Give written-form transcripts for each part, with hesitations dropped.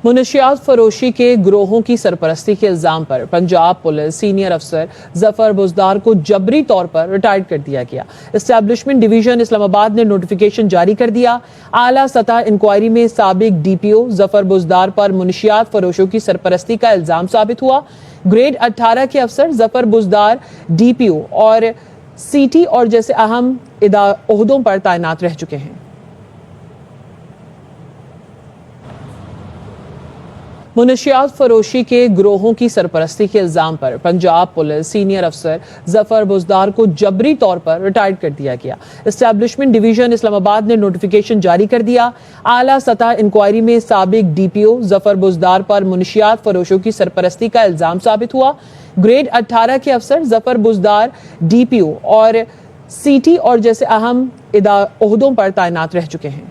منشیات فروشی کے گروہوں کی سرپرستی کے الزام پر پنجاب پولیس سینئر افسر ظفر بزدار کو جبری طور پر ریٹائرڈ کر دیا گیا۔ اسٹیبلشمنٹ ڈویژن اسلام آباد نے نوٹیفیکیشن جاری کر دیا۔ اعلیٰ سطح انکوائری میں سابق ڈی پی او ظفر بزدار پر منشیات فروشوں کی سرپرستی کا الزام ثابت ہوا۔ گریڈ 18 کے افسر ظفر بزدار ڈی پی او اور سی ٹی اور جیسے اہم عہدوں پر تعینات رہ چکے ہیں۔ منشیات فروشی کے گروہوں کی سرپرستی کے الزام پر پنجاب پولیس سینئر افسر ظفر بزدار کو جبری طور پر ریٹائرڈ کر دیا گیا۔ اسٹیبلشمنٹ ڈویژن اسلام آباد نے نوٹیفیکیشن جاری کر دیا۔ اعلیٰ سطح انکوائری میں سابق ڈی پی او ظفر بزدار پر منشیات فروشوں کی سرپرستی کا الزام ثابت ہوا۔ گریڈ 18 کے افسر ظفر بزدار ڈی پی او اور سی ٹی اور جیسے اہم عہدوں پر تعینات رہ چکے ہیں۔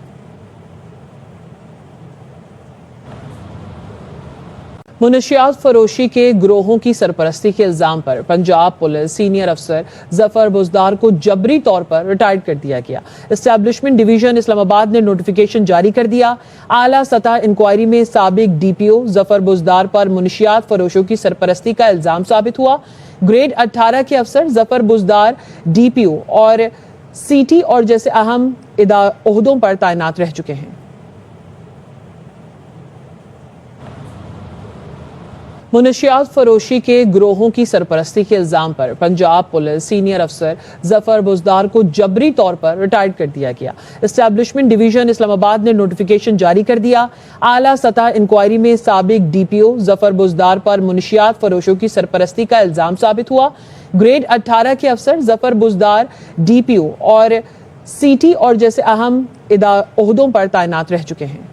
منشیات فروشی کے گروہوں کی سرپرستی کے الزام پر پنجاب پولیس سینئر افسر ظفر بزدار کو جبری طور پر ریٹائرڈ کر دیا گیا۔ اسٹیبلشمنٹ ڈویژن اسلام آباد نے نوٹیفیکیشن جاری کر دیا۔ اعلیٰ سطح انکوائری میں سابق ڈی پی او ظفر بزدار پر منشیات فروشوں کی سرپرستی کا الزام ثابت ہوا۔ گریڈ 18 کے افسر ظفر بزدار ڈی پی او اور سی ٹی اور جیسے اہم عہدوں پر تعینات رہ چکے ہیں۔ منشیات فروشی کے گروہوں کی سرپرستی کے الزام پر پنجاب پولیس سینئر افسر ظفر بزدار کو جبری طور پر ریٹائرڈ کر دیا گیا۔ اسٹیبلشمنٹ ڈویژن اسلام آباد نے نوٹیفیکیشن جاری کر دیا۔ اعلیٰ سطح انکوائری میں سابق ڈی پی او ظفر بزدار پر منشیات فروشوں کی سرپرستی کا الزام ثابت ہوا۔ گریڈ 18 کے افسر ظفر بزدار ڈی پی او اور سی ٹی اور جیسے اہم عہدوں پر تعینات رہ چکے ہیں۔